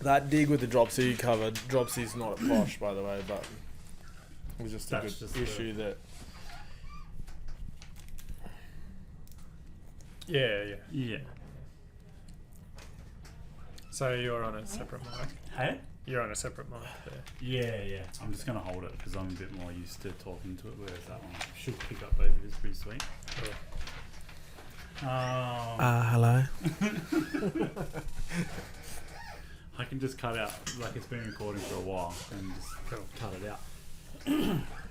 That dig with the drop C cover, drop C's not a posh, by the way, but it was just a That's good just issue that. Yeah. So you're on a separate mic. Hey? You're on a separate mic there. Yeah. I'm just going to hold it because I'm a bit more used to talking to it, whereas that one should pick up both of this pretty sweet. Cool. Hello. I can just cut out, like it's been recording for a while, and just cut it out.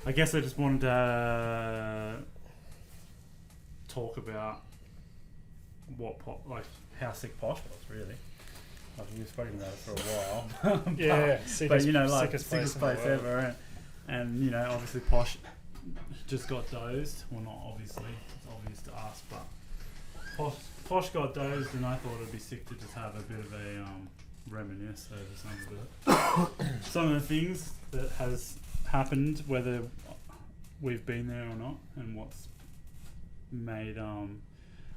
I guess I just wanted to talk about how sick Posh was, really. Like, we've spoken about it for a while. but you know, like sickest place ever, and you know, obviously Posh just got dozed. Well, not obviously, it's obvious to us, but Posh got dozed, and I thought it'd be sick to just have a bit of a reminisce over some of the things that has happened, whether we've been there or not, and what's made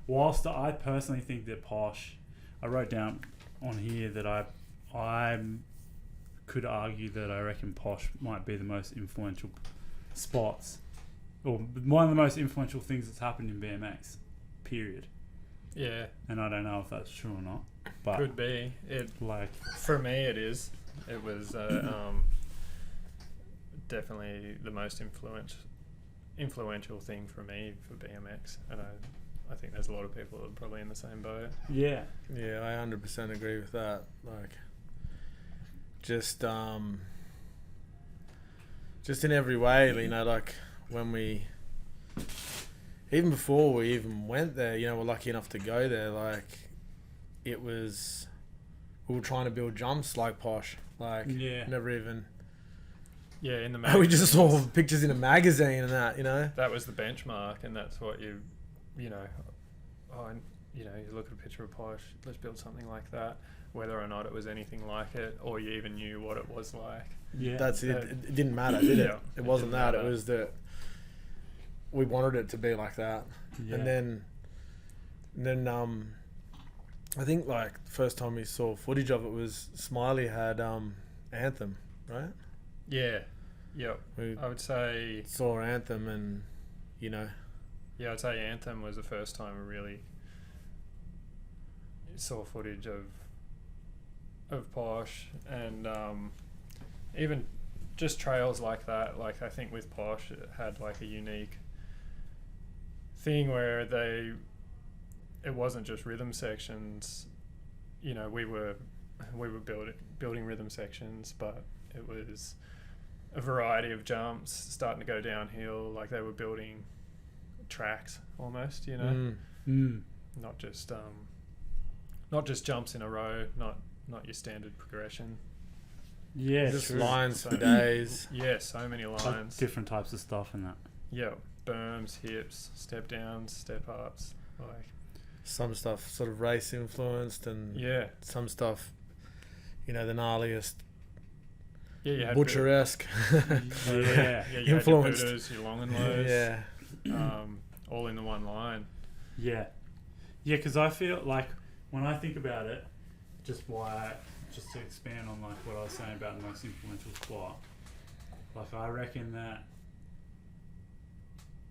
whilst I personally think that Posh, I wrote down on here that I could argue that I reckon Posh might be the most influential spots, or one of the most influential things that's happened in BMX, period. Yeah. And I don't know if that's true or not, but could be. For me it is. It was definitely the most influential thing for me for BMX, and I think there's a lot of people that are probably in the same boat. Yeah, I 100% agree with that. Like, just in every way, you know, like when even before we even went there, you know, we're lucky enough to go there. Like, we were trying to build jumps like Posh. Like, never even. Yeah, in the magazine. We just saw pictures in a magazine and that, you know. That was the benchmark, and that's what you look at a picture of Posh, let's build something like that, whether or not it was anything like it, or you even knew what it was like. Yeah, that's it. It didn't matter, did it? It wasn't that. It was that we wanted it to be like that. Yeah. And then I think like the first time we saw footage of it was Smiley had Anthem, right? Yeah. I would say saw Anthem, and you know. Yeah, I'd say Anthem was the first time we really saw footage of Posh, and even just trails like that. Like, I think with Posh it had like a unique thing where it wasn't just rhythm sections. You know, we were building rhythm sections, but it was a variety of jumps starting to go downhill. Like, they were building tracks almost, you know. Not just jumps in a row, not your standard progression. Yeah, just lines for days. Yeah, so many lines, like different types of stuff in that. Yeah, berms, hips, step downs, step ups, like some stuff sort of race influenced, and some stuff, you know, the gnarliest. Yeah, you had butcher-esque. You influenced. Had your your long and lows. All in the one line. Yeah, because I feel like when I think about it, just to expand on like what I was saying about the most influential spot, like I reckon that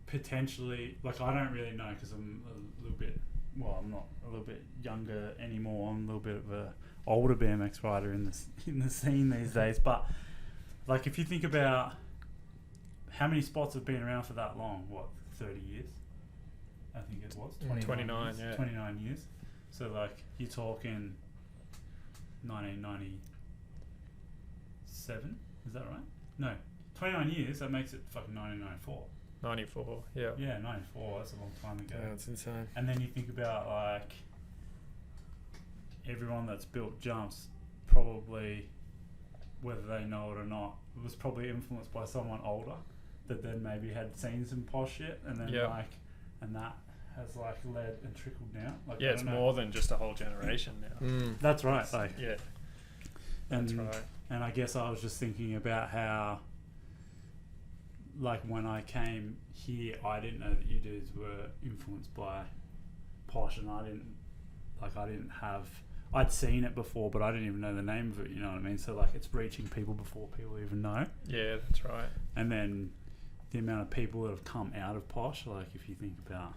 potentially, like I don't really know because I'm a little bit, I'm not a little bit younger anymore. I'm a little bit of a older BMX rider in the scene these days. But like if you think about how many spots have been around for that long, 30 years? I think it was 29 years, 29 years. So like you're talking 1997, is that right? No, 29 years, that makes it fucking 1994. 94, yeah. Yeah, 94, that's a long time ago. Yeah, it's insane. And then you think about like everyone that's built jumps, probably, whether they know it or not, was probably influenced by someone older that then maybe had seen some Posh shit, and then and that has like led and trickled down. Like, it's more than just a whole generation now. That's right. Like, that's right. And I guess I was just thinking about how, like when I came here, I didn't know that you dudes were influenced by Posh, and I didn't have. I'd seen it before, but I didn't even know the name of it, you know what I mean? So, like, it's reaching people before people even know. Yeah, that's right. And then the amount of people that have come out of POSH, like, if you think about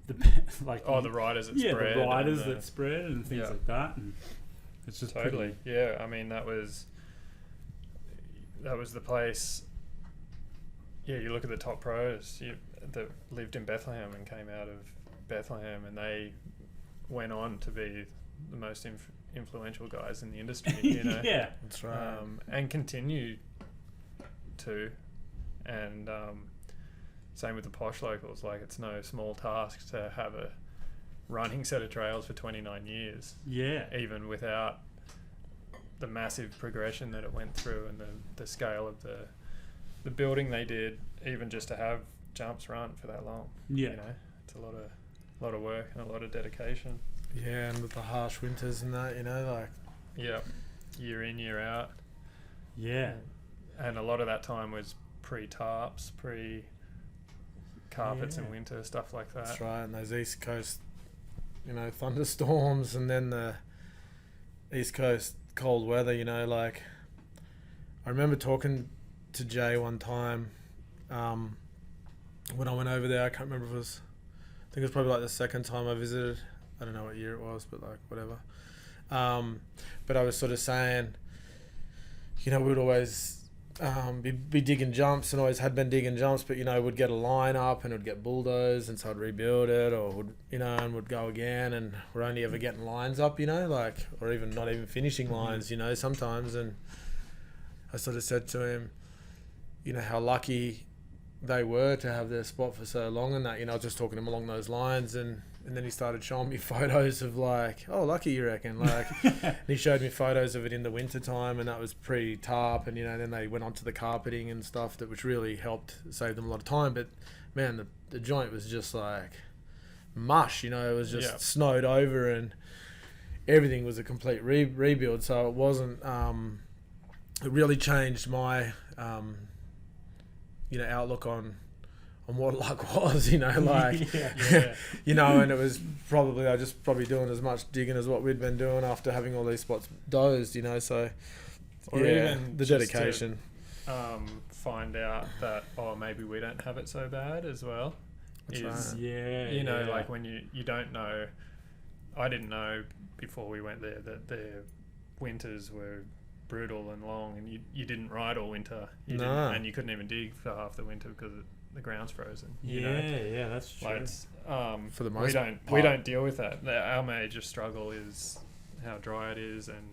the riders that spread. Yeah, the riders that spread and things like that. And it's just totally. Yeah, I mean, that was the place. Yeah, you look at the top pros that lived in Bethlehem and came out of Bethlehem, and they went on to be the most influential guys in the industry, you know. Yeah, that's right. And continue to, and same with the POSH locals. Like, it's no small task to have a running set of trails for 29 years. Yeah, even without the massive progression that it went through and the scale of the building they did, even just to have jumps run for that long. Yeah, you know, it's a lot of work and a lot of dedication. Yeah, and with the harsh winters and that, you know, like. Yeah, year in, year out. Yeah. And a lot of that time was pre-tarps, pre-carpets in winter, stuff like that. That's right, and those East Coast, you know, thunderstorms, and then the East Coast cold weather, you know, like. I remember talking to Jay one time when I went over there. I can't remember if it was, I think it was probably like the second time I visited. I don't know what year it was, but like whatever. But I was sort of saying, you know, we'd always be digging jumps, and always had been digging jumps, but, you know, would get a line up and it would get bulldozed, and so I'd rebuild it, or would, you know, and would go again, and we're only ever getting lines up, you know, like, or even not even finishing lines, you know, sometimes. And I sort of said to him, you know, how lucky they were to have their spot for so long, and that, you know, I was just talking to him along those lines, and then he started showing me photos of, like, oh, lucky you reckon, like, and he showed me photos of it in the winter time, and that was pre-tarp, and, you know, then they went on to the carpeting and stuff, which really helped save them a lot of time. But man, the joint was just like mush, you know, it was just snowed over, and everything was a complete rebuild. So it wasn't, it really changed my, you know, outlook on what luck was, you know, like, you know, and it was probably, I just probably doing as much digging as what we'd been doing after having all these spots dozed, you know, so, or even the dedication. Find out that, oh, maybe we don't have it so bad as well. That's right. You know, like when you don't know, I didn't know before we went there that their winters were brutal and long, and you didn't ride all winter, and you couldn't even dig for half the winter because the ground's frozen. You know? That's true. Like it's, for the most part, we don't deal with that. Our major struggle is how dry it is, and,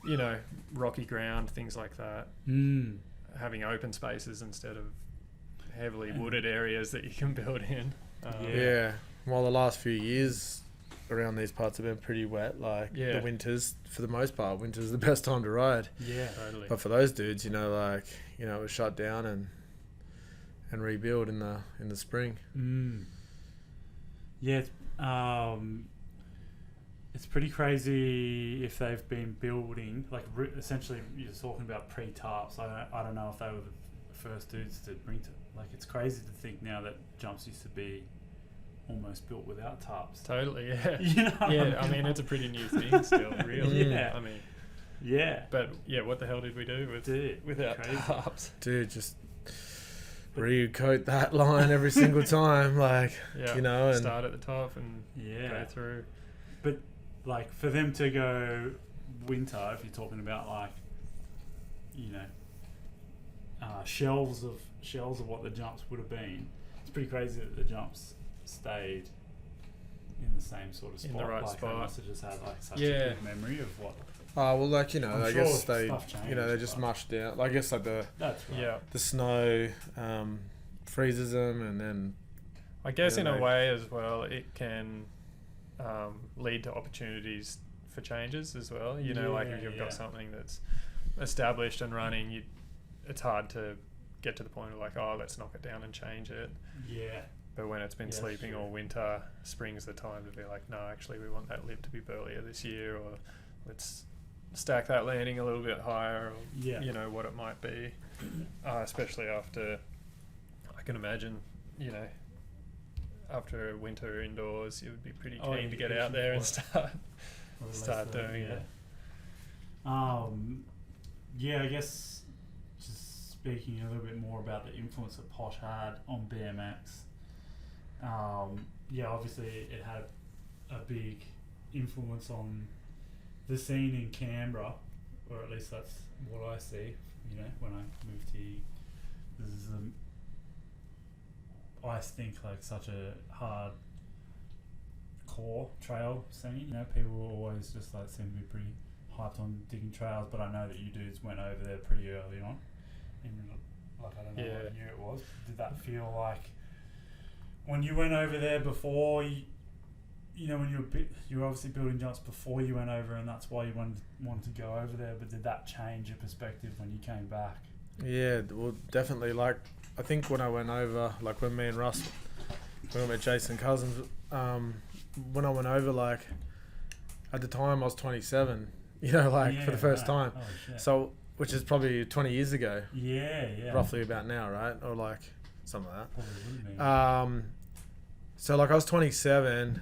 you know, rocky ground, things like that. Having open spaces instead of heavily wooded areas that you can build in. Well, the last few years around these parts have been pretty wet, like the winters, for the most part, winter's the best time to ride. Yeah, totally. But for those dudes, you know, like, you know, it was shut down and rebuild in the spring. It's pretty crazy if they've been building, like, essentially you're talking about pre-tarps. I don't know if they were the first dudes to bring to, like, it's crazy to think now that jumps used to be almost built without tarps. Totally, yeah. You know, I mean, it's a pretty new thing still, really. Yeah. I mean, yeah. But yeah, what the hell did we do without tarps? Dude, just recoat that line every single time, like, you know, and start at the top and go through. But, like, for them to go winter, if you're talking about, like, you know, shells of what the jumps would have been, it's pretty crazy that the jumps stayed in the same sort of spot. In the right like, spot. They must have just had, like, such a good memory of what. Oh, well, like, you know, I guess they, changed, you know, they just mushed out. Like, I guess, like, that's right. the snow freezes them, and then, I guess in a way as well, it can lead to opportunities for changes as well. You know, like, if you've got something that's established and running, it's hard to get to the point of, like, oh, let's knock it down and change it. Yeah. But when it's been sleeping all winter, spring's the time to be like, no, actually, we want that lip to be burlier this year, or let's stack that landing a little bit higher, or you know, what it might be. Especially after, I can imagine, you know, after a winter indoors, you would be pretty keen to get out there and start doing it. I guess just speaking a little bit more about the influence that Posh had on BMX. Obviously it had a big influence on the scene in Canberra, or at least that's what I see. You know, when I moved here, this is I think like such a hard core trail scene. You know, people always just like seem to be pretty hyped on digging trails, but I know that you dudes went over there pretty early on. And like, I don't know what year it was. Did that feel like when you went over there before? You know, when you were obviously building jumps before you went over, and that's why you wanted to go over there. But did that change your perspective when you came back? Yeah, well, definitely. Like, I think when I went over, like when me and Russ, when I met Jason Cousins, when I went over, like at the time I was 27. You know, like for the first time. Oh, shit. So, which is probably 20 years ago. Yeah. Roughly about now, right? Or like something like that. Probably wouldn't be. So like I was 27.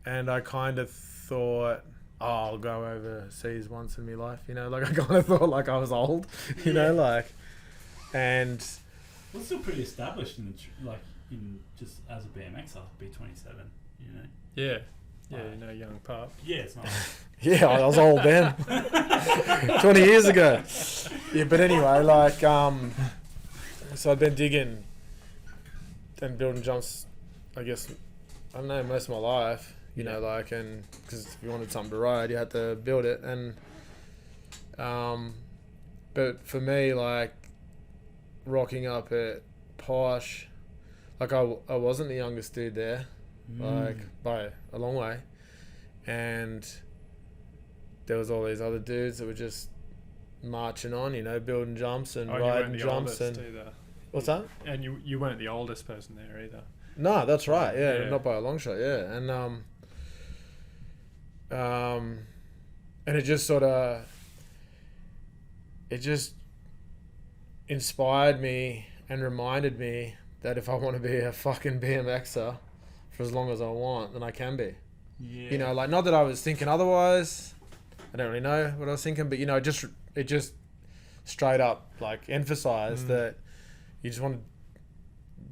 And I kind of thought, I'll go overseas once in my life, you know, like I kind of thought like I was old, you know, like, and... Well, it's still pretty established in just as a BMXer to be 27, you know? Yeah, you know, young pup. Yeah, it's not. Yeah, I was old then. 20 years ago. Yeah, but anyway, like, so I'd been digging and building jumps, I guess, I don't know, most of my life. You know, like, and because if you wanted something to ride, you had to build it. And, but for me, like, rocking up at Posh, like, I wasn't the youngest dude there, like, by a long way. And there was all these other dudes that were just marching on, you know, building jumps and riding jumps. And either. What's that? And you weren't the oldest person there either. No, that's right. Yeah, not by a long shot. Yeah, and it just sort of, it just inspired me and reminded me that if I want to be a fucking BMXer for as long as I want, then I can be. Yeah. You know, like, not that I was thinking otherwise. I don't really know what I was thinking, but you know, it just straight up like emphasized that you just want to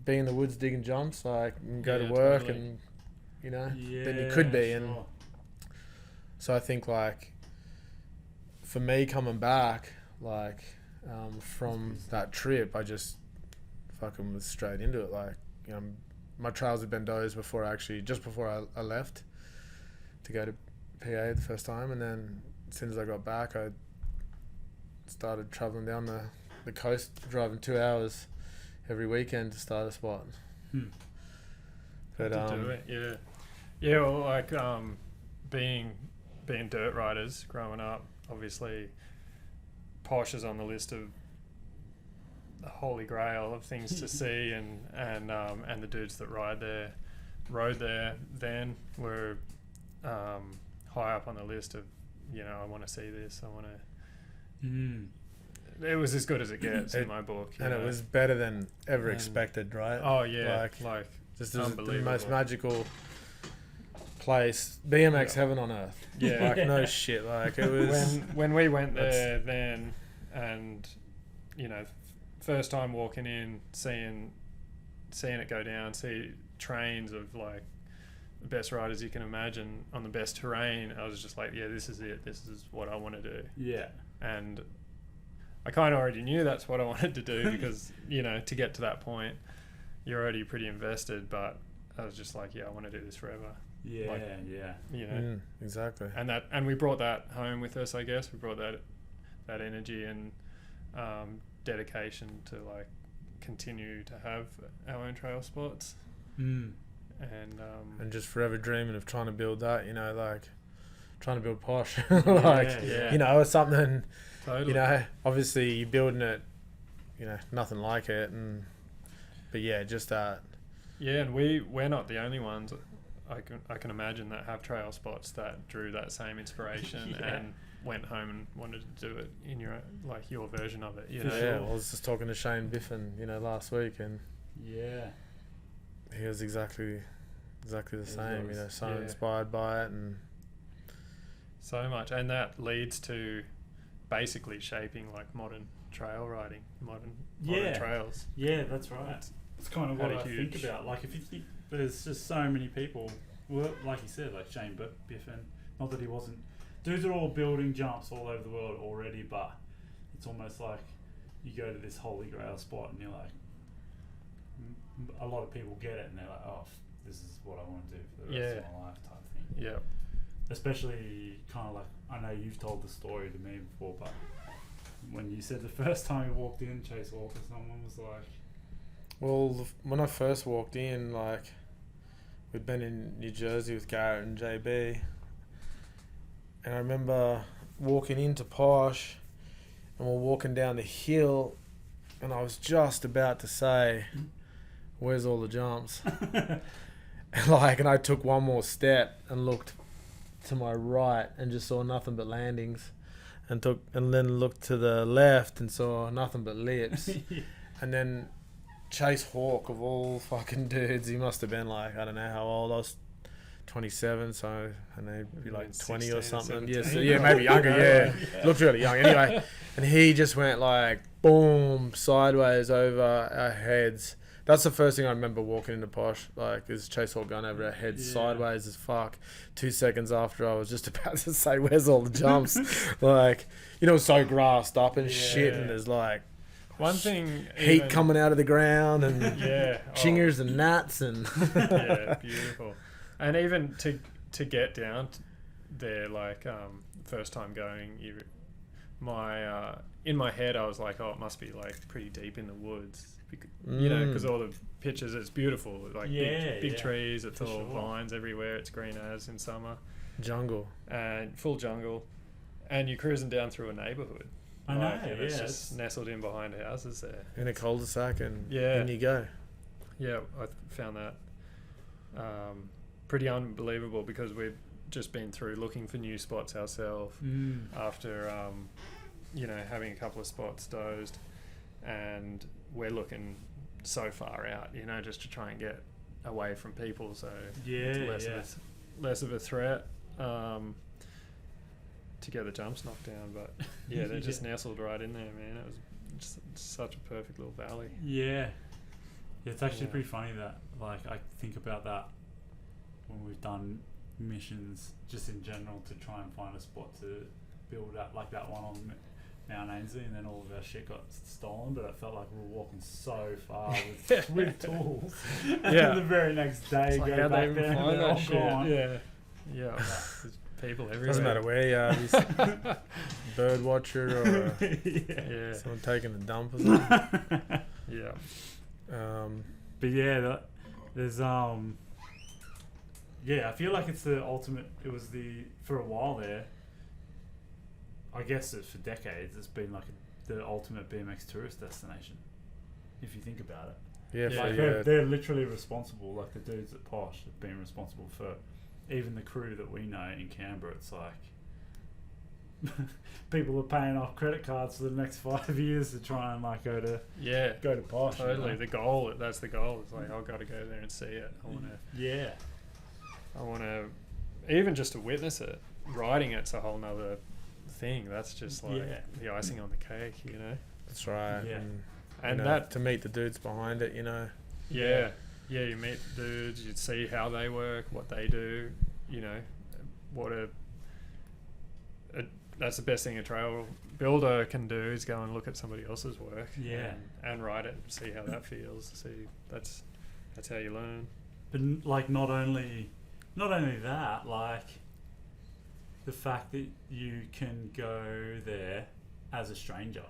be in the woods digging jumps, like, and go to work, totally. And you know, then you could be. Sure. And so I think, like, for me coming back, like, from that trip, I just fucking was straight into it. Like, you know, my trails had been dozed before I left to go to PA the first time, and then as soon as I got back, I started traveling down the coast, driving 2 hours every weekend to start a spot. But to do it, yeah. Well, like, being dirt riders growing up, obviously, Posh is on the list of the holy grail of things to see, and the dudes that rode there then were high up on the list of, you know, I want to see this, I want to. It was as good as it gets in my book, and it was better than ever expected, right? Oh yeah, like just the most magical place, BMX heaven on earth. Yeah, like no shit. Like it was when we went there then, and you know, first time walking in, seeing it go down, see trains of like the best riders you can imagine on the best terrain. I was just like, yeah, this is it. This is what I want to do. Yeah, and I kind of already knew that's what I wanted to do because, you know, to get to that point, you're already pretty invested. But I was just like, yeah, I want to do this forever. Yeah, like, you know, exactly. And we brought that home with us, I guess. We brought that energy and dedication to like continue to have our own trail spots. And just forever dreaming of trying to build that, you know, like trying to build Posh. Like, you know, it's something. Totally. You know, obviously you're building it, you know, nothing like it, but yeah, just that. Yeah, and we're not the only ones. I can imagine that have trail spots that drew that same inspiration and went home and wanted to do it in your version of it. You know? Yeah, well, I was just talking to Shane Biffin, you know, last week, and he was exactly exactly the same. You know, so inspired by it and so much, and that leads to basically shaping like modern trail riding, modern trails. Yeah, that's right. It's kind of what I think about. Like, if you think there's just so many people, well, like you said, like Shane Biffen, not that he wasn't. Dudes are all building jumps all over the world already, but it's almost like you go to this holy grail spot and you're like, a lot of people get it and they're like, oh, this is what I want to do for the rest of my life type thing. Yeah. Especially kind of like, I know you've told the story to me before, but when you said the first time you walked in Chase Walker, someone was like... Well, when I first walked in, like, we'd been in New Jersey with Garrett and JB, and I remember walking into Posh, and we're walking down the hill, and I was just about to say, where's all the jumps? and I took one more step and looked to my right and just saw nothing but landings, and then looked to the left and saw nothing but lips. And then Chase Hawk, of all fucking dudes, he must have been like, I don't know how old, I was 27, so and they'd be like 20 or something. Yeah, maybe younger. Looked really young anyway. And he just went like boom sideways over our heads. That's the first thing I remember walking into Posh, like, is Chase Hawk going over our heads sideways as fuck. 2 seconds after I was just about to say, where's all the jumps? Like, you know, so grassed up and shit, and there's like one thing, heat coming out of the ground and chingers and gnats and beautiful. And even to get down there, like, first time going, in my head I was like, oh, it must be like pretty deep in the woods, you know, because all the pictures, it's beautiful, like big trees, it's all vines everywhere, it's green as in summer, jungle, and full jungle, and you're cruising down through a neighborhood. I know, it's just nestled in behind houses there in a cul-de-sac, and in you go. I found that pretty unbelievable, because we've just been through looking for new spots ourselves after you know, having a couple of spots dozed, and we're looking so far out, you know, just to try and get away from people, so it's less of a threat to get the jumps knocked down. But they're just nestled right in there, man. It was just such a perfect little valley. It's actually pretty funny that, like, I think about that when we've done missions just in general to try and find a spot to build up, like that one on Mount Ainslie, and then all of our shit got stolen, but I felt like we were walking so far with tools. And the very next day, like, go back there and they're all gone. There's people everywhere. Doesn't matter where you are, bird watcher or someone taking a dump or something. But there's I feel like it's the ultimate. It was for a while there, I guess for decades, it's been like the ultimate BMX tourist destination, if you think about it. They're literally responsible, like the dudes at Posh have been responsible for even the crew that we know in Canberra. It's like people are paying off credit cards for the next 5 years to try and like go to Posh. Totally, you know? That's the goal. It's like, I've got to go there and see it. I want to, even just to witness it. Riding it's a whole nother thing. That's just like the icing on the cake, you know. That's right. And that to meet the dudes behind it, you know. You meet the dudes, you see how they work, what they do, you know. That's the best thing a trail builder can do, is go and look at somebody else's work and ride it and see how that feels. See, that's how you learn. But like not only that, like the fact that you can go there as a stranger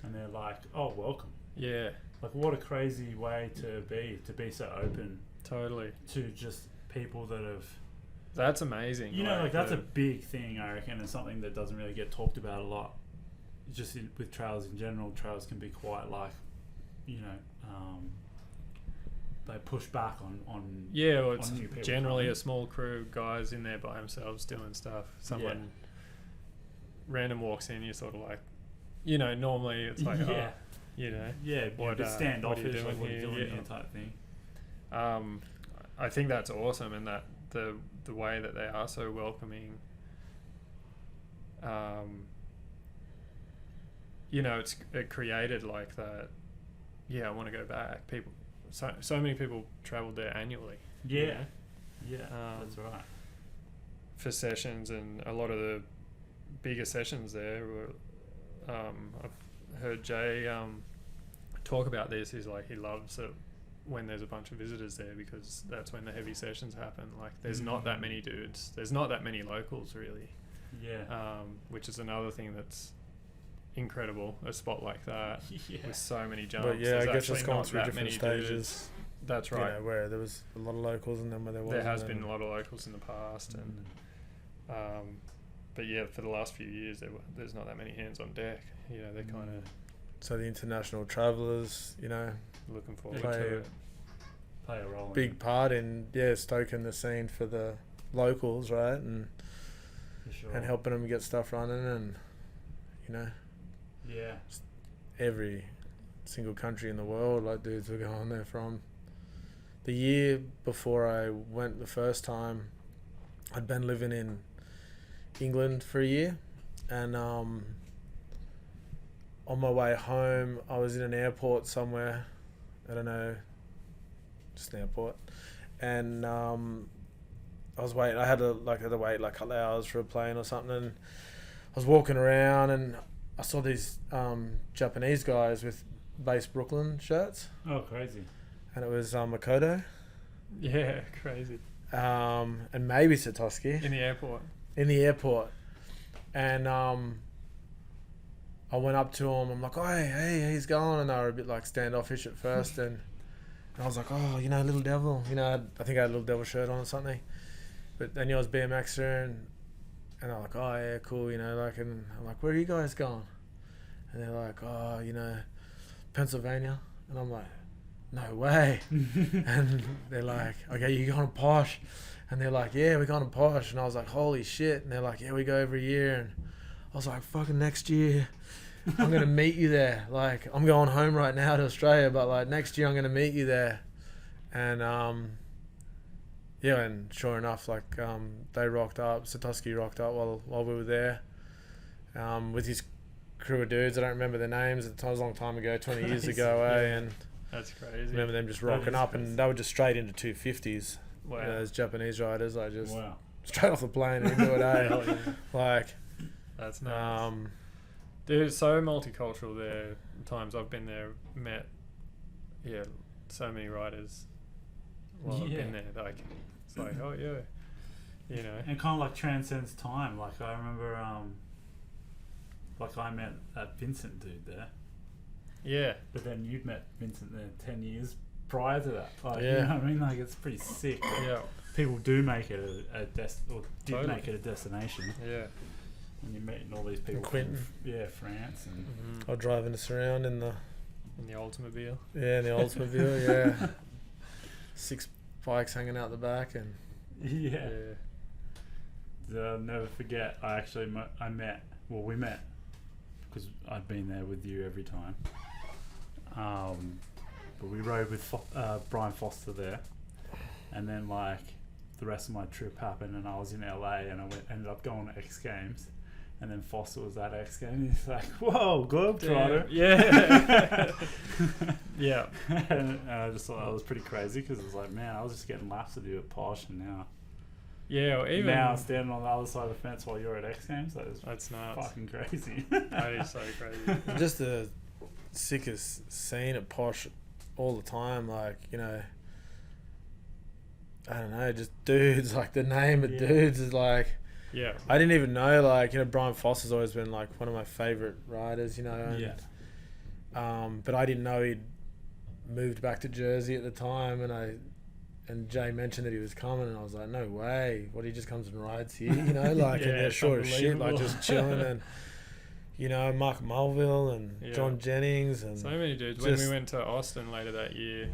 and they're like, oh, welcome. Like, what a crazy way to be so open. Totally. To just people that have... That's amazing. You know, like that's a big thing, I reckon, and something that doesn't really get talked about a lot. Just with trails in general, trails can be quite like, you know, they push back on it's new people generally a small crew, guys in there by themselves doing stuff. Someone random walks in, you're sort of like, you know, normally it's like, you know, what standoffish, what are you doing here type thing. I think that's awesome, and that the way that they are so welcoming. It created like that. Yeah, I want to go back. People, so many people traveled there annually. Yeah, that's right. For sessions, and a lot of the bigger sessions there were. I've heard Jay talk about this. He's like, he loves it when there's a bunch of visitors there, because that's when the heavy sessions happen. Like, there's not that many dudes. There's not that many locals, really. Yeah. Which is another thing that's incredible. A spot like that with so many jumps. But yeah, I guess it's gone through different stages. Dudes. That's right. You know, where there was a lot of locals, and then where there wasn't. There has been a lot of locals in the past, and but yeah, for the last few years, there's not that many hands on deck. You know, they're kind of. So the international travellers, you know, looking forward play to it. Play a role. Big part in stoking the scene for the locals, right, and and helping them get stuff running, and you know, every single country in the world, like, dudes were going there from. The year before I went the first time, I'd been living in England for a year, and on my way home, I was in an airport somewhere, I don't know, just an airport, and I was waiting. I had to wait like a couple of hours for a plane or something, and I was walking around, and I saw these Japanese guys with Base Brooklyn shirts. Oh, crazy! And it was Makoto. Yeah, crazy. And maybe Satoshi. In the airport. And I went up to him. I'm like, oh, hey, he's going. And they were a bit like standoffish at first. and I was like, oh, you know, Little Devil. You know, I think I had a Little Devil shirt on or something. But they knew I was BMXer. And I'm like, oh, yeah, cool. You know, like, and I'm like, where are you guys going? And they're like, oh, you know, Pennsylvania. And I'm like, no way. And they're like, okay, you going to POSH? And they're like, yeah, we're going to POSH. And I was like, holy shit. And they're like, yeah, we go every year. And I was like, fucking next year, I'm going to meet you there. Like, I'm going home right now to Australia, but like next year I'm going to meet you there. And and sure enough, like they rocked up. Satoshi rocked up while we were there with his crew of dudes. I don't remember their names at the time. It was a long time ago, 20 years ago, And that's crazy. I remember them just rocking up, and they were just straight into 250s. Wow. You know, those Japanese riders, like just straight off the plane and do it, eh? Like, that's nice. Dude, it's so multicultural there. Times I've been there, met, so many riders while I've been there. Like, it's like, oh yeah, you know. And kind of like transcends time. Like I remember, like I met that Vincent dude there. Yeah. But then you'd met Vincent there 10 years prior to that. Like, yeah. You know what I mean? Like, it's pretty sick. Yeah. People do make it make it a destination. Yeah. And you're meeting all these people Quentin. From, France. And or driving us around in the Oldsmobile. Yeah, in the Oldsmobile, yeah. 6 bikes hanging out the back, and I'll never forget, we met because I'd been there with you every time. But we rode with Brian Foster there, and then like the rest of my trip happened, and I was in LA, and I ended up going to X Games, and then Foster was at X Games. He's like, "Whoa, Globetrotter!" Yeah, yeah. And I just thought that was pretty crazy, because it was like, man, I was just getting laps to do at POSH, and now. Yeah, or even now standing on the other side of the fence while you're at X Games. That's nuts. Fucking crazy. That is so crazy. Just the sickest scene at POSH all the time. Like, you know, I don't know, just dudes. Like the name of dudes is like. Yeah. I didn't even know, like, you know, Brian Foster's always been like one of my favorite riders, you know. And, but I didn't know he'd moved back to Jersey at the time, and Jay mentioned that he was coming, and I was like, no way. What, he just comes and rides here, you know? Like, and they're short as shit, like, just chilling. And, you know, Mark Mulville and John Jennings. And so many dudes. When we went to Austin later that year,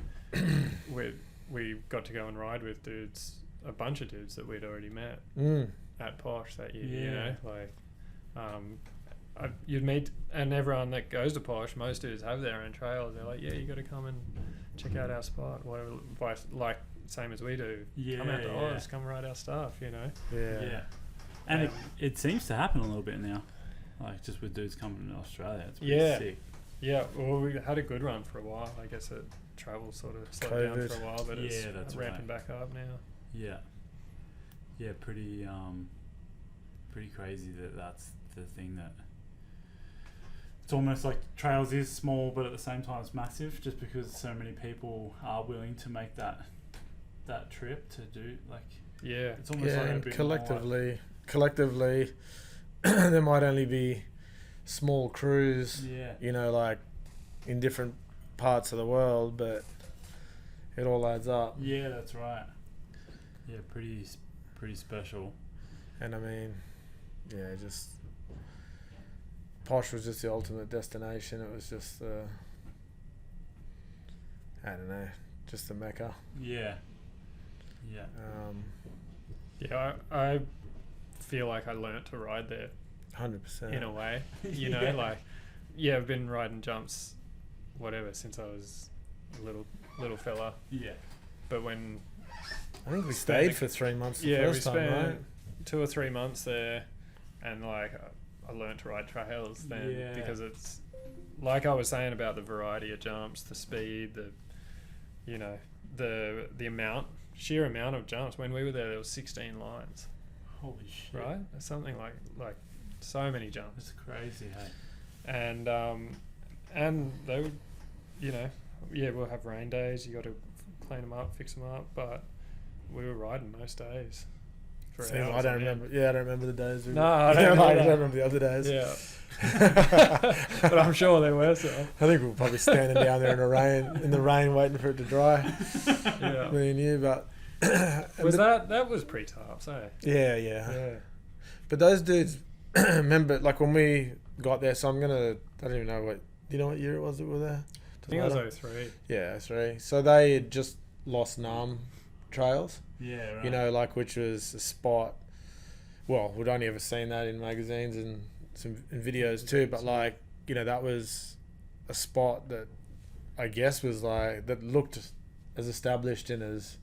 we got to go and ride with dudes, a bunch of dudes that we'd already met at POSH that year, you know? Like, you'd meet, and everyone that goes to POSH, most dudes have their own trails. They're like, yeah, you got to come and check out our spot, whatever. Like, same as we do. Come out to Oz, come ride our stuff, you know. Yeah. And it seems to happen a little bit now, like just with dudes coming to Australia. It's pretty sick. Yeah, well, we had a good run for a while. I guess it travel sort of slowed down for a while, but it's ramping back up now. Yeah, pretty crazy that's the thing that it's almost like trails is small, but at the same time it's massive, just because so many people are willing to make that trip to do it's almost like a bit collectively there might only be small crews, you know, like in different parts of the world, but it all adds up. Yeah, that's right. Yeah, pretty special. And I mean, just Posh was just the ultimate destination. It was just I don't know, just the Mecca. Yeah. I feel like I learnt to ride there 100% in a way, you know, like I've been riding jumps whatever since I was a little fella, but when I think we stayed for 3 months the first time, right? 2 or 3 months there, and like I learnt to ride trails then, because it's like I was saying about the variety of jumps, the speed, the sheer amount of jumps. When we were there was 16 lines. Holy shit. Right? Something like so many jumps. It's crazy, hey. And they would, we'll have rain days. You got to clean them up, fix them up. But we were riding most days. I don't remember. Yeah, I don't remember the days. I don't remember the other days. Yeah. But I'm sure they were. So I think we were probably standing down there in the rain, waiting for it to dry. Yeah. Me and you, but that was pretty tough. So yeah. But those dudes, remember, like when we got there. So I don't even know what. Do you know what year it was that we were there? I think it was 03. Yeah, 03. So they had just lost Nam trails. Yeah, right. You know, like, which was a spot. Well, we'd only ever seen that in magazines and some videos too, but like, that was a spot that I guess was like, that looked as established and as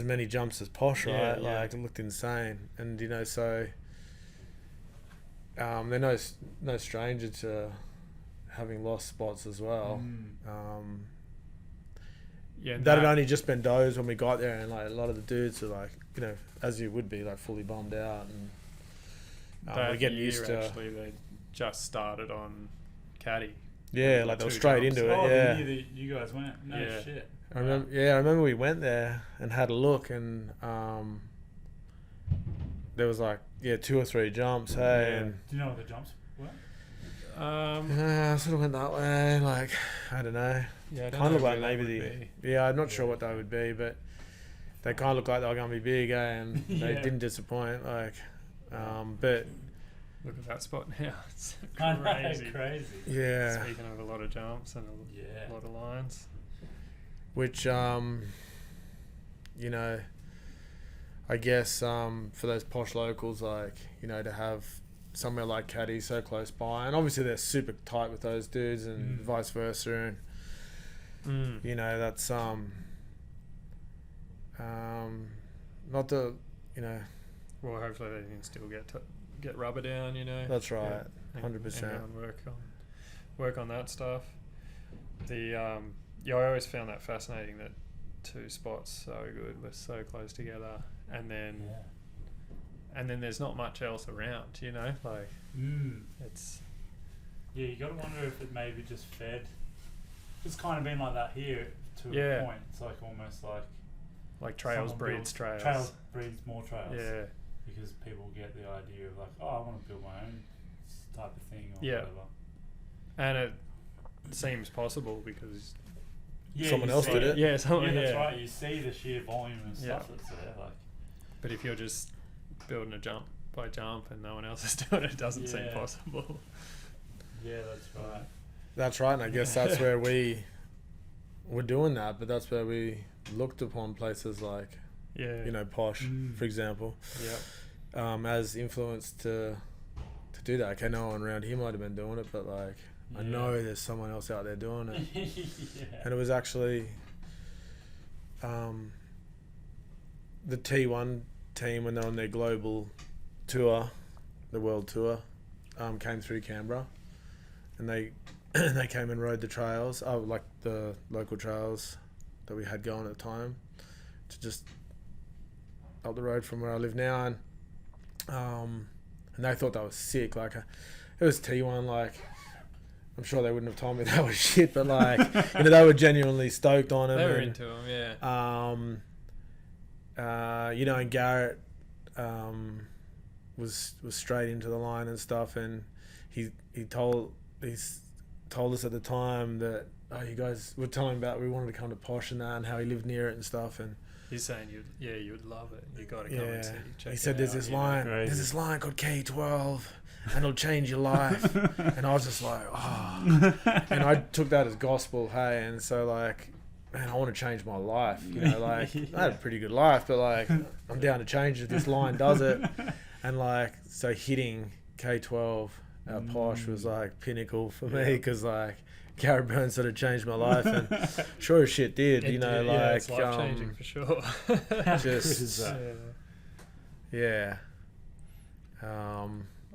many jumps as Posh, right? Yeah. Like, it looked insane. And, so they're no stranger to having lost spots as well. That had only just been dozed when we got there, and like a lot of the dudes were like, as you would be, like fully bombed out, and we're getting used to. Actually, they just started on Caddy. Yeah, like they were straight into it. Oh, yeah, the year that you guys went. No shit. I remember we went there and had a look, and there was like 2 or 3 jumps. Hey, and do you know what the jumps were? I sort of went that way. Like, I don't know. Yeah, kind of like maybe I'm not sure what they would be, but they kind of look like they were going to be big, and they didn't disappoint. Like, but look at that spot now. It's crazy. Yeah. Speaking of a lot of jumps and a lot of lines, which I guess for those posh locals, like, to have somewhere like Caddy so close by, and obviously they're super tight with those dudes, and vice versa, and that's not the well, hopefully they can still get rubber down, that's right. 100%. and work on that stuff. I always found that fascinating, that 2 spots so good were so close together, and then there's not much else around, like it's you gotta wonder if it maybe just fed. It's kind of been like that here to a point. It's like almost like trails breeds trails. Trails breeds more trails. Yeah, because people get the idea of like, I want to build my own type of thing or whatever. And it seems possible because someone else did it. Yeah, that's right. You see the sheer volume and stuff that's there. Like, but if you're just building a jump by jump and no one else is doing it, it doesn't seem possible. Yeah, that's right. That's right, and I guess that's where we were doing that, but that's where we looked upon places like, Posh, for example, as influence to do that. Okay, no one around here might have been doing it, but like, I know there's someone else out there doing it. And it was actually the T1 team, when they're on their global tour, the world tour, came through Canberra, and they came and rode the trails, like the local trails that we had going at the time, to just up the road from where I live now, and they thought that was sick. Like, it was T1. Like, I'm sure they wouldn't have told me that was shit, but like, you know, they were genuinely stoked on it. They were into them, yeah. You know, and Garrett was straight into the line and stuff, and he told us at the time that, oh, you guys were telling about we wanted to come to Posh and that, and how he lived near it and stuff, and he's saying you'd love it. You got to come and see. He said there's this line called K12 and it'll change your life. And I was just like, oh, and I took that as gospel, hey, and so like, man, I want to change my life, you know, like I had a pretty good life, but like I'm down to change it. This line does it. And like, so hitting K12 at Posh was like pinnacle for me, because like Garrett Burns sort of changed my life, and sure as shit did, you know, like it's life changing for sure. Just yeah.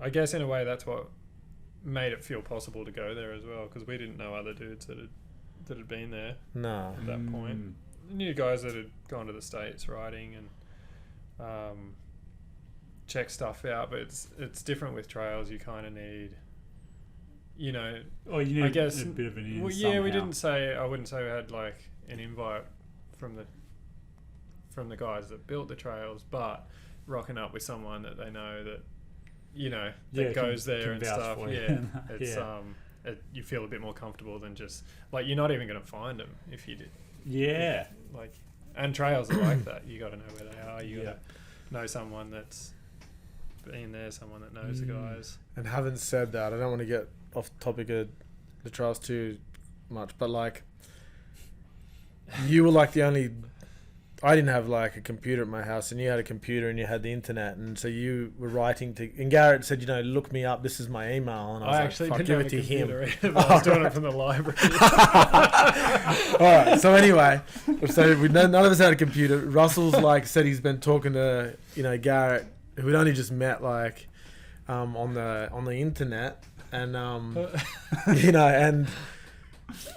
I guess in a way that's what made it feel possible to go there as well, because we didn't know other dudes that had been there. No. At that point, we knew guys that had gone to the States riding and check stuff out, but it's different with trails. You kind of need, you know, you need, I guess, a bit of an in. Well, yeah, I wouldn't say we had like an invite from the guys that built the trails, but rocking up with someone that they know that, you know, that goes there and stuff. Yeah, it's you feel a bit more comfortable than just like, you're not even going to find them if you did. Yeah, like, and trails are like that. You got to know where they are. You got to know someone that's been there, someone that knows the guys. And having said that, I don't want to get off the topic of the trails too much, but like, you were like the only, I didn't have like a computer at my house, and you had a computer and you had the internet, and so you were writing to, and Garrett said, you know, look me up, this is my email, and I was actually like, fuck, didn't give have it a to computer him. either, but I was doing it from the library. Alright, so anyway, so none of us had a computer. Russell's like said he's been talking to, you know, Garrett, who'd only just met like on the internet, and you know,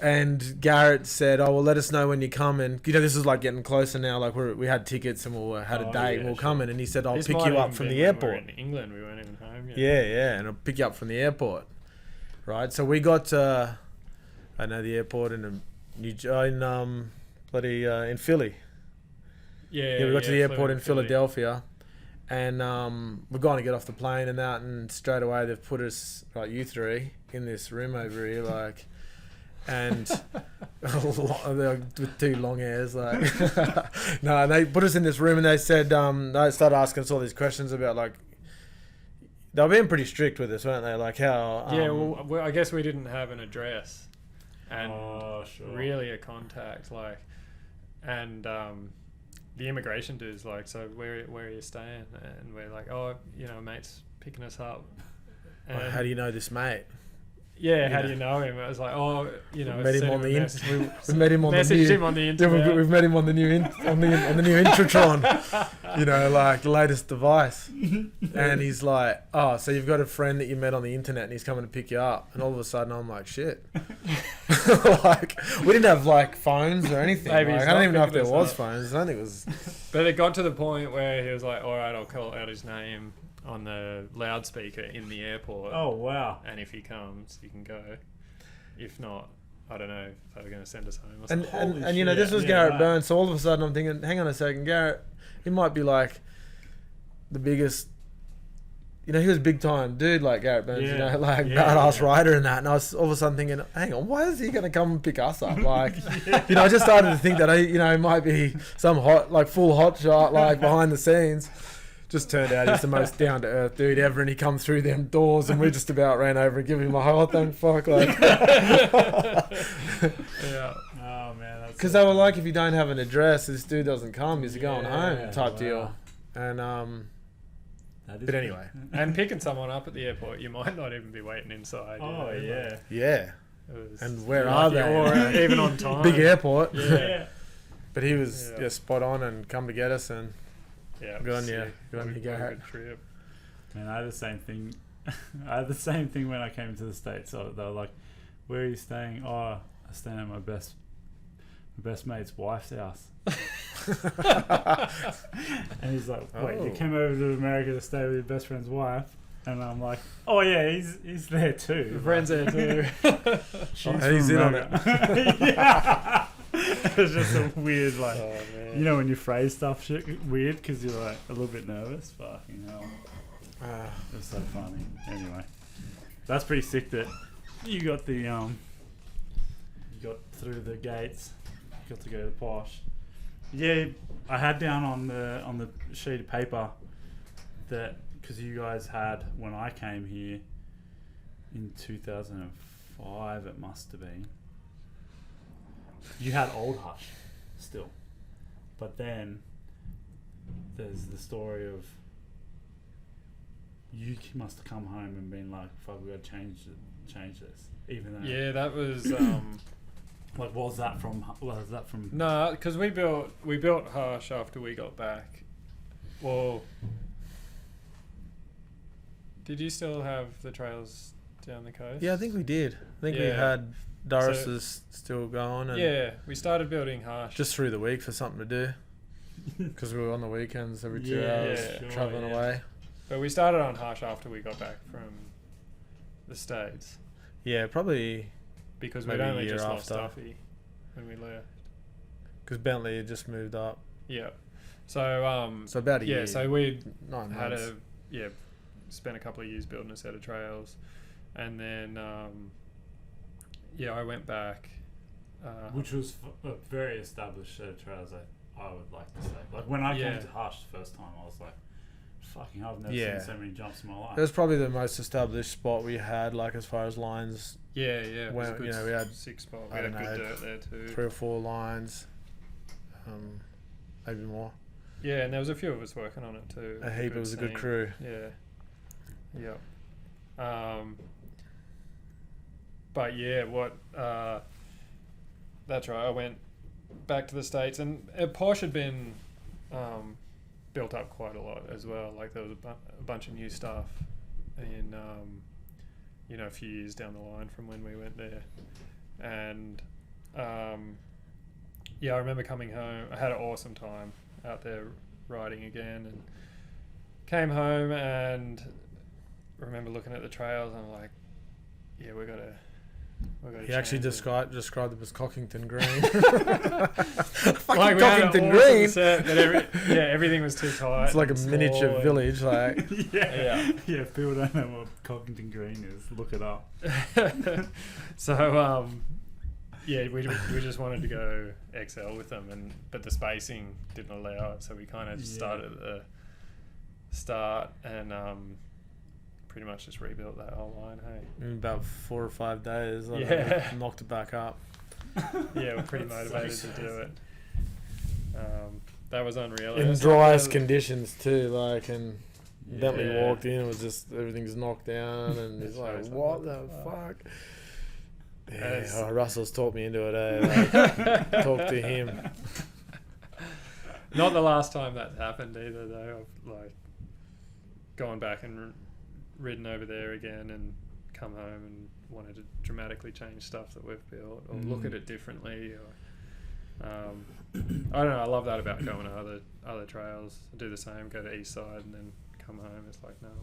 and Garrett said, oh, well, let us know when you come, and you know, this is like getting closer now, like we had tickets and we had a date, and we'll come in, and he said, I'll pick you up from the airport. We were in England, we weren't even home yet. Yeah, and I'll pick you up from the airport, right? So we got I know the airport in Philly. Yeah, we got to the airport in Philadelphia, and we're going to get off the plane and that, and straight away they've put us, like, you three in this room over here, like, and with two long hairs, like, no, and they put us in this room, and they said, they started asking us all these questions about, like, they were being pretty strict with us, weren't they? Like, how well, I guess we didn't have an address and really a contact, like, and the immigration dude's like, so where are you staying? And we're like, oh, you know, mate's picking us up. And how do you know this mate? Yeah, how do you know him? It was like, oh, you know, we met him on the internet. We've met him on the internet. We've met him on the new on the new Intratron, you know, like the latest device. And he's like, oh, so you've got a friend that you met on the internet, and he's coming to pick you up. And all of a sudden, I'm like, shit. Like, we didn't have like phones or anything. Like, I don't even know if there was phones. I don't think it was. But it got to the point where he was like, all right, I'll call out his name on the loudspeaker in the airport. Oh, wow. And if he comes, you can go. If not, I don't know if they were going to send us home or something. And you know, this was Garrett Burns, so all of a sudden I'm thinking, hang on a second, Garrett, he might be like the biggest, you know, he was big time dude, like Garrett Burns, you know, like badass rider and that, and I was all of a sudden thinking, hang on, why is he going to come and pick us up? Like, you know, I just started to think that, you know, he might be some hot, like full hot shot, like behind the scenes. Just turned out he's the most down-to-earth dude ever, and he come through them doors, and we just about ran over and give him a whole thank fuck, like. Yeah. Oh man, that's because they were like, if you don't have an address, this dude doesn't come. He's going home type deal, and but anyway, and picking someone up at the airport, you might not even be waiting inside. Oh yeah. And where like are they? Or even on time. Big airport. Yeah. But he was spot on and come to get us, and good on you. Good on you, Garrett. Good trip. Man, I had the same thing. I had the same thing when I came to the States. So they were like, "Where are you staying?" "Oh, I stay at my best mate's wife's house." And he's like, "Wait, you came over to America to stay with your best friend's wife?" And I'm like, "Oh yeah, he's there too. Your friend's there too." He's in on it. Yeah. It's just a weird, like, you know, when you phrase stuff weird because you're like a little bit nervous. Fucking hell. It was so funny. Anyway, that's pretty sick that you got the you got through the gates. You got to go to Posh. Yeah, I had down on the sheet of paper that because you guys had when I came here in 2005, it must have been. You had Old Hush still, but then there's the story of you must have come home and been like, "Fuck, we got to change this." Even though that was like, was that from? No, because we built Hush after we got back. Well, did you still have the trails down the coast? Yeah, I think we did. I think we had Doris's still going. And we started building Hush just through the week for something to do because we were on the weekends every 2 hours traveling away. But we started on Hush after we got back from the States. Yeah, probably because we'd only just lost Duffy when we left. Because Bentley had just moved up. Yeah. So about a year. Yeah, so we 9 had months. spent a couple of years building a set of trails, and then I went back. Which was a very established set of trails, I would like to say. Like when I came to Hush the first time, I was like, fucking, I've never seen so many jumps in my life. It was probably the most established spot we had, like as far as lines. Yeah. It was a good, we had 6 spot. We had good dirt there too. 3 or 4 lines, maybe more. Yeah, and there was a few of us working on it too. A heap. It was a good crew. Yeah. But that's right. I went back to the States, and Posh had been built up quite a lot as well. Like there was a bunch of new stuff in a few years down the line from when we went there, and I remember coming home. I had an awesome time out there riding again, and came home and remember looking at the trails, and I'm like, we gotta he actually described them as Cockington Green. Fucking like Cockington Green. Set that everything was too tight. It's like a miniature village. Like yeah. If people don't know what Cockington Green is, look it up. So we just wanted to go XL with them, but the spacing didn't allow it, so we kind of started at the start and pretty much just rebuilt that whole line. Hey, in about 4 or 5 days, knocked it back up. We're pretty motivated to do it. That was unreal. In driest conditions too, like, and Bentley walked in, it was just everything's knocked down, and he's like, "What the fuck?" Yeah, Russell's talked me into it. Like, talk to him. Not the last time that's happened either, though. I've like gone back and ridden over there again and come home and wanted to dramatically change stuff that we've built or look at it differently. Or I don't know. I love that about going to other trails. I do the same. Go to East Side and then come home. It's like want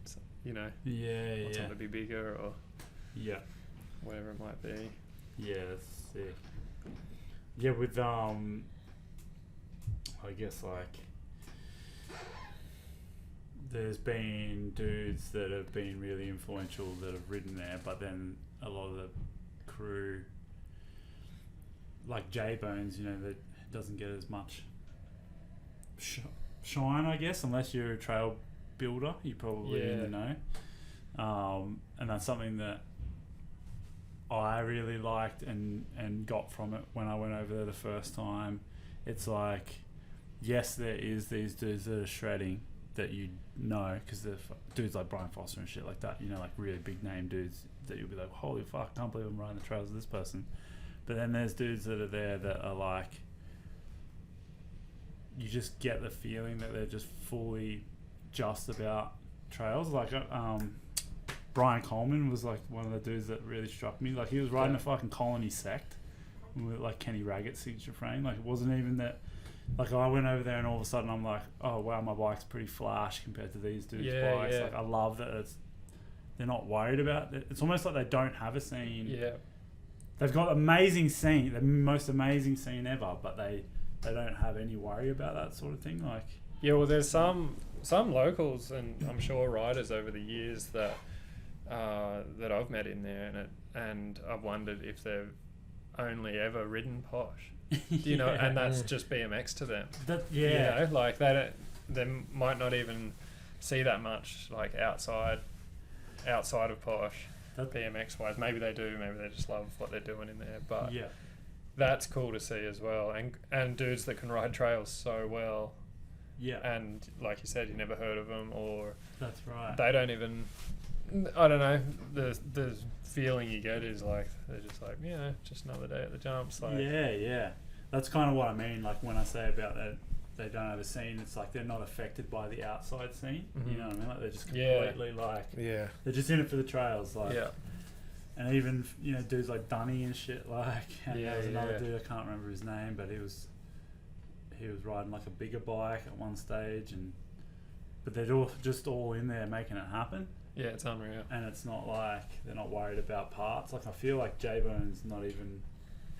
something to be bigger or whatever it might be. Yeah, that's sick. Yeah, with I guess like there's been dudes that have been really influential that have ridden there, but then a lot of the crew, like J-Bones, that doesn't get as much shine, I guess, unless you're a trail builder. You're probably in the know. And that's something that I really liked and got from it when I went over there the first time. It's like, yes, there is these dudes that are shredding that because they're dudes like Brian Foster and shit like that, like really big name dudes that you'll be like, holy fuck, can't believe I'm riding the trails with this person. But then there's dudes that are there that are like you just get the feeling that they're just fully just about trails. Like Brian Coleman was like one of the dudes that really struck me. Like he was riding a fucking Colony Sect with like Kenny Raggett's signature frame. Like it wasn't even that. Like I went over there and all of a sudden I'm like, oh wow, my bike's pretty flash compared to these dudes' bikes. Like I love that they're not worried about it. It's almost like they don't have a scene. Yeah. They've got amazing scene, the most amazing scene ever, but they don't have any worry about that sort of thing. Like well, there's some locals and I'm sure riders over the years that I've met in there, and I've wondered if they've only ever ridden Posh. You know, and that's just BMX to them. You know, like they might not even see that much like outside of Posh. BMX wise, maybe they do, maybe they just love what they're doing in there, but that's cool to see as well, and dudes that can ride trails so well, and like you said, you never heard of them, or that's right, they don't even, I don't know, the feeling you get is like they're just like, just another day at the jumps, like that's kind of what I mean, like when I say about that they don't have a scene, it's like they're not affected by the outside scene. You know what I mean? Like they're just completely like they're just in it for the trails, like and even dudes like Dunny and shit, like there was another dude, I can't remember his name, but he was riding like a bigger bike at one stage, but they're all in there making it happen. Yeah, it's unreal. And it's not like they're not worried about parts. Like I feel like J-Bone's not even,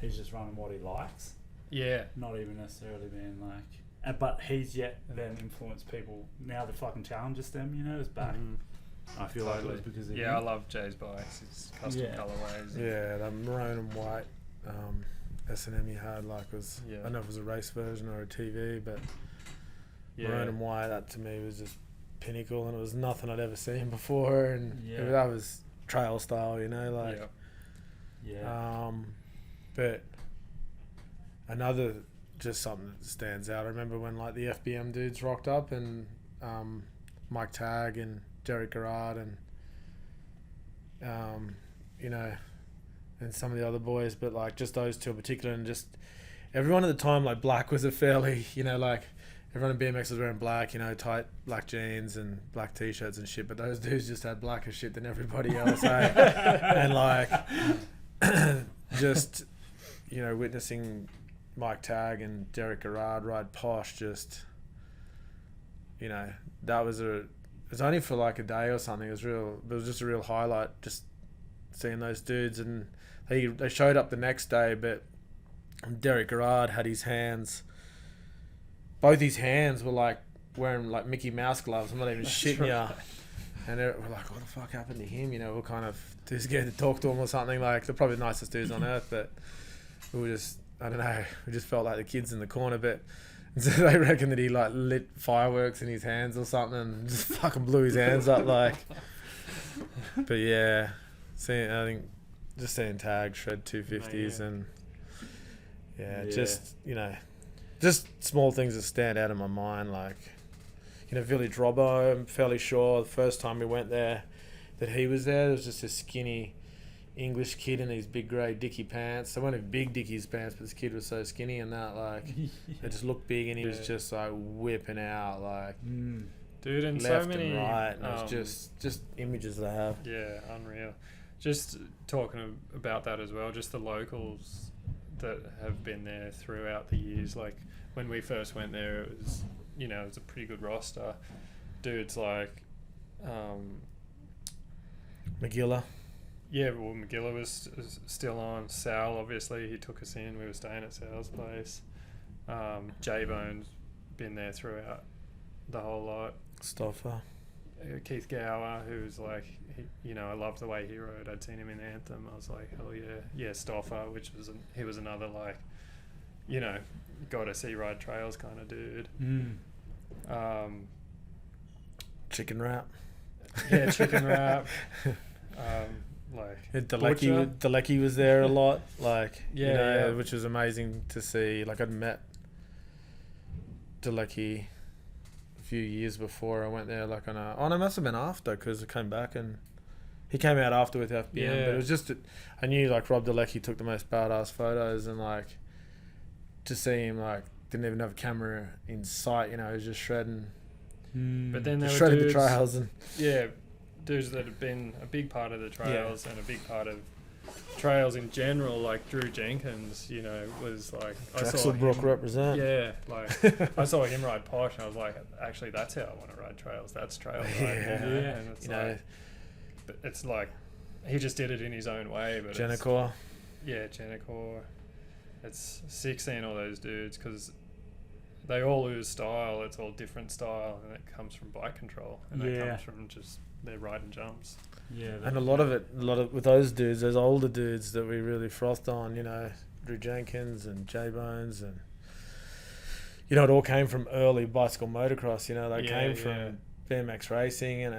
he's just running what he likes. Yeah. Not even necessarily being like, but he's yet then influenced people. Now the fucking challenges them, it's back. I feel like it was because of him. I love Jay's bikes. His custom colorways. Yeah, that maroon and white S&M he had, like, was, I don't know if it was a race version or a TV, but maroon and white, that to me was just pinnacle, and it was nothing I'd ever seen before, and that was trail style, like. But another, just something that stands out, I remember when like the FBM dudes rocked up, and Mike Tagg and Derek Garrard and and some of the other boys, but like just those two in particular, and just everyone at the time, like black was a fairly, like everyone in BMX was wearing black, tight black jeans and black t-shirts and shit, but those dudes just had blacker shit than everybody else, and like just witnessing Mike Tagg and Derek Garrard ride Posh, just that was it was only for like a day or something. It was just a real highlight, just seeing those dudes, and they showed up the next day, but Derek Garrard had both his hands were like wearing like Mickey Mouse gloves. I'm not even shitting you. And we're like, what the fuck happened to him? We're kind of too scared to talk to him or something. Like, they're probably the nicest dudes on earth, but we were just, I don't know, we just felt like the kids in the corner. But and so they reckon that he like lit fireworks in his hands or something and just fucking blew his hands up, like. But yeah, I think just seeing Tag shred 250s and just just small things that stand out in my mind, like Village Robbo. I'm fairly sure the first time we went there that he was there was just a skinny English kid in these big grey dicky pants. They weren't even big Dickies pants, but this kid was so skinny and that, like, they just looked big, and he was just like whipping out, like, dude, and left so many and right, and it was just images they have. Yeah, unreal. Just talking about that as well, just the locals that have been there throughout the years. Like when we first went there, it was it was a pretty good roster. Dudes like McGilla. Yeah, well, McGilla was still on. Sal, obviously, he took us in. We were staying at Sal's place. J-Bone's been there throughout the whole lot. Stoffer. Keith Gower, who's like, I loved the way he rode. I'd seen him in Anthem. I was like, hell yeah. Yeah, Stoffer, he was another, like, gotta see ride trails kind of dude. Chicken Wrap. Yeah, Chicken Wrap. Like Dalecki was there a lot, like, which was amazing to see. Like, I'd met Dalecki a few years before I went there, like it must have been after, because I came back and he came out after with FBM, but it was just, I knew like Rob Dalecki took the most badass photos, and like to see him like didn't even have a camera in sight. You know, he was just shredding. But then there were shredded dudes, the trails and dudes that have been a big part of the trails and a big part of trails in general, like Drew Jenkins, you know, was like Drexelbrook represent. Yeah, like I saw him ride Posh, and I was like, actually, that's how I want to ride trails. That's trail riding. And it's but it's like he just did it in his own way. But Genicor. Genicor. It's sick seeing all those dudes because they all lose style. It's all different style, and it comes from bike control, and it comes from just their riding jumps. Yeah, and a lot of with those dudes, those older dudes that we really frothed on, you know, Drew Jenkins and J Bones, and you know, it all came from early bicycle motocross. You know, they came from BMX racing, and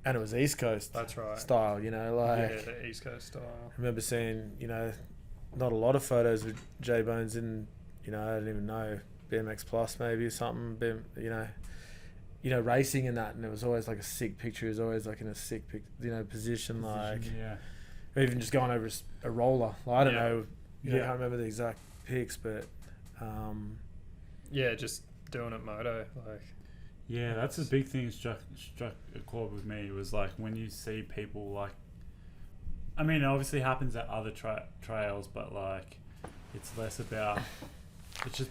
and it was East Coast. That's right. Style, you know, like the East Coast style. I remember seeing, you know, not a lot of photos with J Bones in, you know, I don't even know, BMX Plus maybe or something, you know, racing and that, and it was always like a sick picture. It was always like in a sick, position, like, or even just going over a roller. Like, I don't know, I can't remember the exact pics, but just doing it moto, like. Yeah, that's a big thing. Struck a chord with me. It was like when you see people like, I mean, it obviously happens at other trails, but like, it's less about, it's just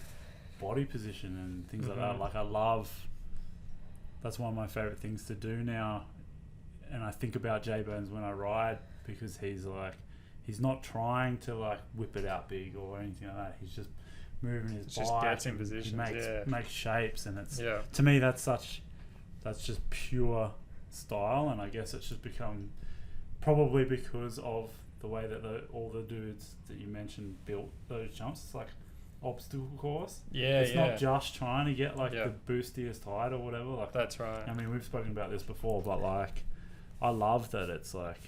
body position and things like that. Like, I love. That's one of my favorite things to do now, and I think about J Bones when I ride because he's like, he's not trying to like whip it out big or anything like that. He's just moving his bike. Just gets in position. Makes shapes, and it's to me that's just pure style, and I guess it's just become probably because of the way that all the dudes that you mentioned built those jumps. It's like obstacle course. It's not just trying to get like the boostiest height or whatever. Like, that's right. I mean, we've spoken about this before, but like, I love that it's like,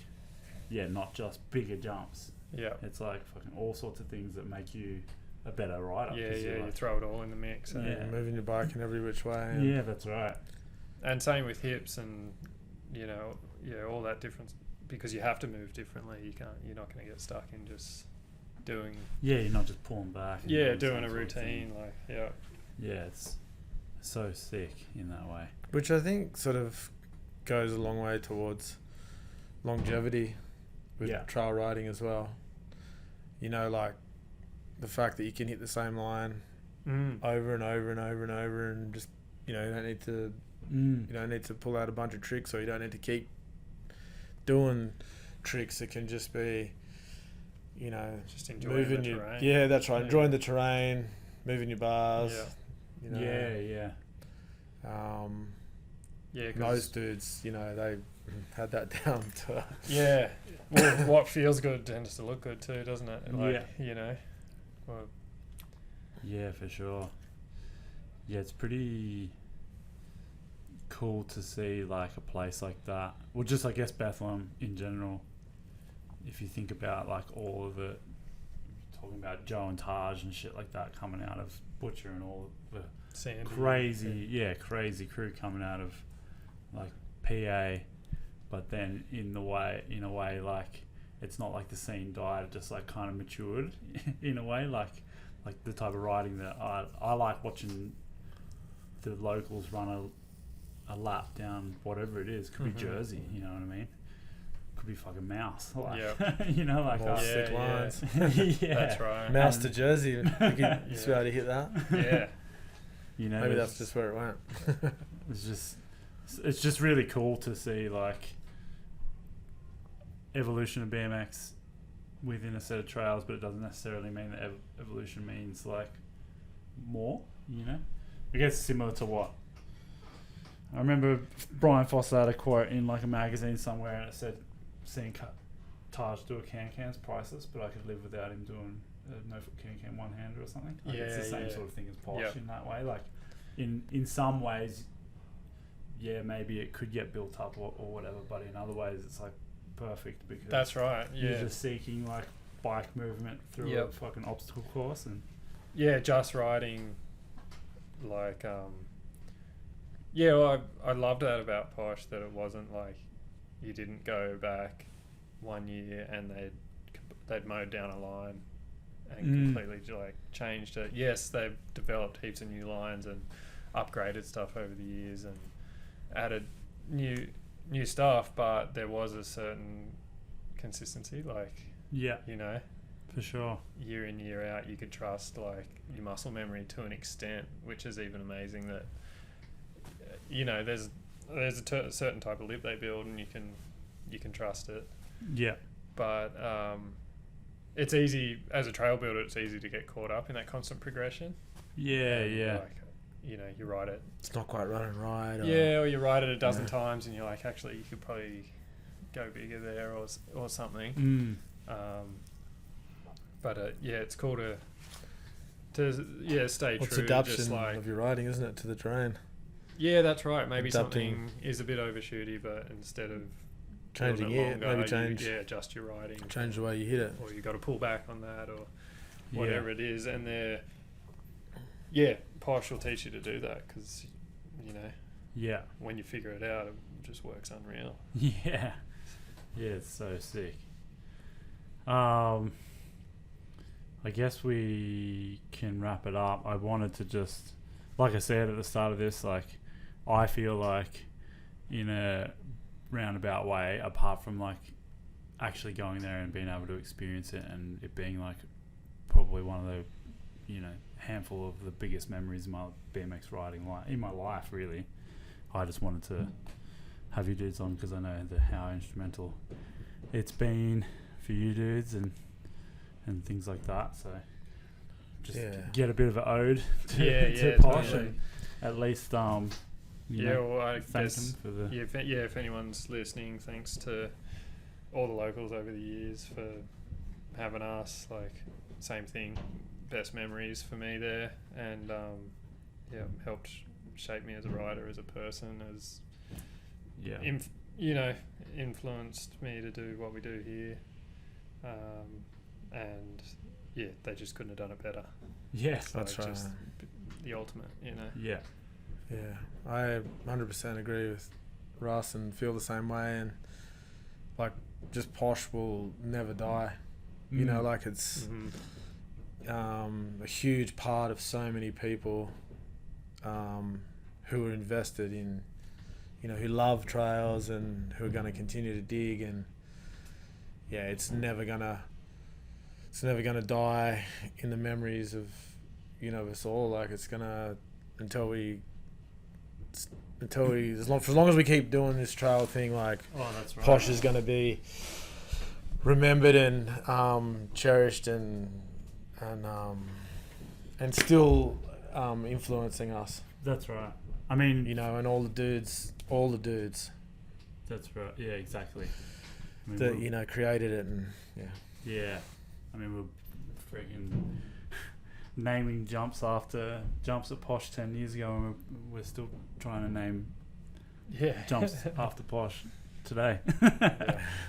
not just bigger jumps. Yeah, it's like fucking all sorts of things that make you a better rider. You throw it all in the mix. Moving your bike in every which way. Yeah, that's right. And same with hips and, you know, all that difference, because you have to move differently. You're not going to get stuck in just doing. Yeah, you're not just pulling back. Doing a routine, it's so sick in that way. Which I think sort of goes a long way towards longevity with trail riding as well. You know, like the fact that you can hit the same line over and over and over and over, and just, you know, you don't need to pull out a bunch of tricks, or you don't need to keep doing tricks. It can just be, you know, just enjoying the terrain. Yeah, that's right. Enjoying the terrain, moving your bars. You know. Those dudes, you know, they had that down to. Yeah. Well, what feels good tends to look good too, doesn't it? Like, you know. Well, yeah, for sure. Yeah, it's pretty cool to see like a place like that. Well, just I guess Bethlehem in general. If you think about like all of it, talking about Joe and Taj and shit like that coming out of Butcher and all the Sandy, crazy crew coming out of like PA, but then in a way like it's not like the scene died, it just like kind of matured in a way, like the type of riding that I like watching the locals run a lap down whatever it is. Could be Jersey, you know what I mean? Could be fucking Mouse, like, you know, like sick lines. That's right. Mouse to Jersey, you could be able to hit that. You know, maybe that's just where it went. It's just really cool to see like evolution of BMX within a set of trails, but it doesn't necessarily mean that evolution means like more, you know. I guess similar to what I remember Brian Foster had a quote in like a magazine somewhere, and it said, seeing Taj do a can-can's priceless, but I could live without him doing a no-foot can-can one-hander or something. Like, it's the same sort of thing as Posh in that way. Like in some ways, maybe it could get built up or whatever, but in other ways it's like perfect because that's right. You're just seeking like bike movement through a fucking obstacle course, and just riding like I loved that about Posh, that it wasn't like you didn't go back 1 year and they'd mowed down a line and completely like changed it. Yes, they've developed heaps of new lines and upgraded stuff over the years and added new stuff, but there was a certain consistency, like, you know, for sure, year in year out, you could trust like your muscle memory to an extent, which is even amazing that, you know, there's a certain type of lip they build and you can trust it. Yeah. But it's easy as a trail builder. It's easy to get caught up in that constant progression. Yeah, yeah. Like, you know, you ride it. It's not quite running right. Or you ride it a dozen times, and you're like, actually, you could probably go bigger there or something. But it's cool to stay true. It's adaptation just like, of your riding, isn't it, to the terrain? Yeah, that's right. Maybe Adapting. something is a bit overshooty, but instead of Changing it, longer, maybe change. Adjust your riding. Change the way you hit it. Or you got to pull back on that, or whatever it is. And POSH will teach you to do that because, you know, when you figure it out, it just works unreal. Yeah, it's so sick. I guess we can wrap it up. I wanted to just, like I said at the start of this, like, I feel like in a roundabout way, apart from like actually going there and being able to experience it and it being like probably one of the, you know, handful of the biggest memories of my BMX riding in my life, really. I just wanted to have you dudes on because I know how instrumental it's been for you dudes and things like that. So just get a bit of an ode to POSH, totally. and at least well, I thank guess them for if anyone's listening, thanks to all the locals over the years for having us. Like, same thing, best memories for me there, and helped shape me as a rider, as a person, as influenced me to do what we do here, and they just couldn't have done it better. Yes, that's right. Just the ultimate, you know. Yeah, I 100% agree with Russ and feel the same way, and like, just POSH will never die. You know, like, it's a huge part of so many people who are invested in, you know, who love trails and who are going to continue to dig, and it's never gonna die in the memories of, you know, us all. Like, it's gonna for as long as we keep doing this trail thing, like, that's right. POSH is gonna be remembered and cherished and still influencing us. That's right. I mean, you know, and all the dudes. That's right. Yeah, exactly. I mean, that, you know, created it, and yeah. I mean, we're freaking naming jumps at POSH 10 years ago, and we're still trying to name jumps after POSH today.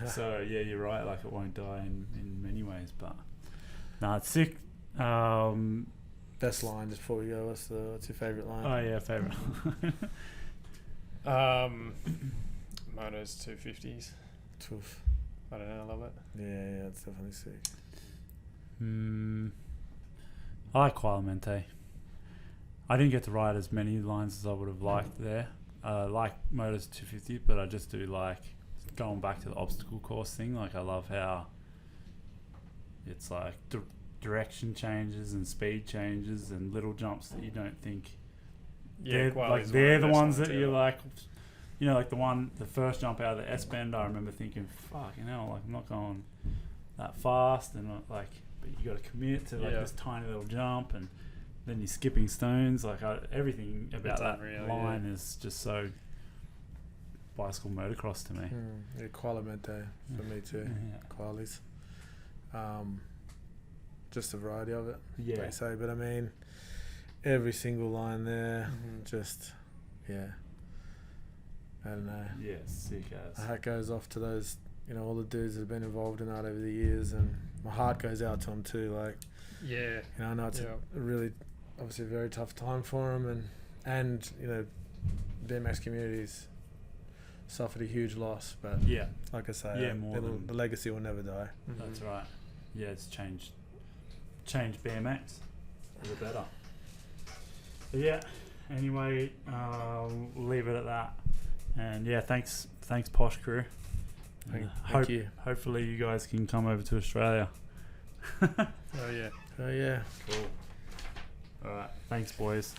So you're right. Like, it won't die in many ways, but no, it's sick. Best line just before we go. What's your favourite line? Oh yeah, favourite. Moto's 250s. Toof. I don't know, I love it. Yeah, it's definitely sick. I like Qualamente. I didn't get to ride as many lines as I would have liked there. Like Moto's 250, but I just do like going back to the obstacle course thing. Like, I love how it's like direction changes and speed changes and little jumps that you don't think. They're the ones that you're like, you know, like the first jump out of the S bend. I remember thinking, fucking hell, like, I'm not going that fast, and like, but you got to commit to like this tiny little jump, and then you're skipping stones. Like, everything about that line is just so bicycle motocross to me. Qualamente for me too. Qualies. Just a variety of it, they say. But I mean, every single line there, just I don't know. Yeah, sick as. My hat goes off to those, you know, all the dudes that have been involved in that over the years, and my heart goes out to them too. Like, you know, I know it's a really, obviously, a very tough time for them, and you know, BMX communities suffered a huge loss, but like I say, the legacy will never die. That's right. Yeah, it's changed change BMX for the better. But yeah, anyway, we'll leave it at that. And yeah, thanks Posh crew. Thank you. Hopefully you guys can come over to Australia. Oh yeah. Oh yeah. Cool. Alright, thanks boys.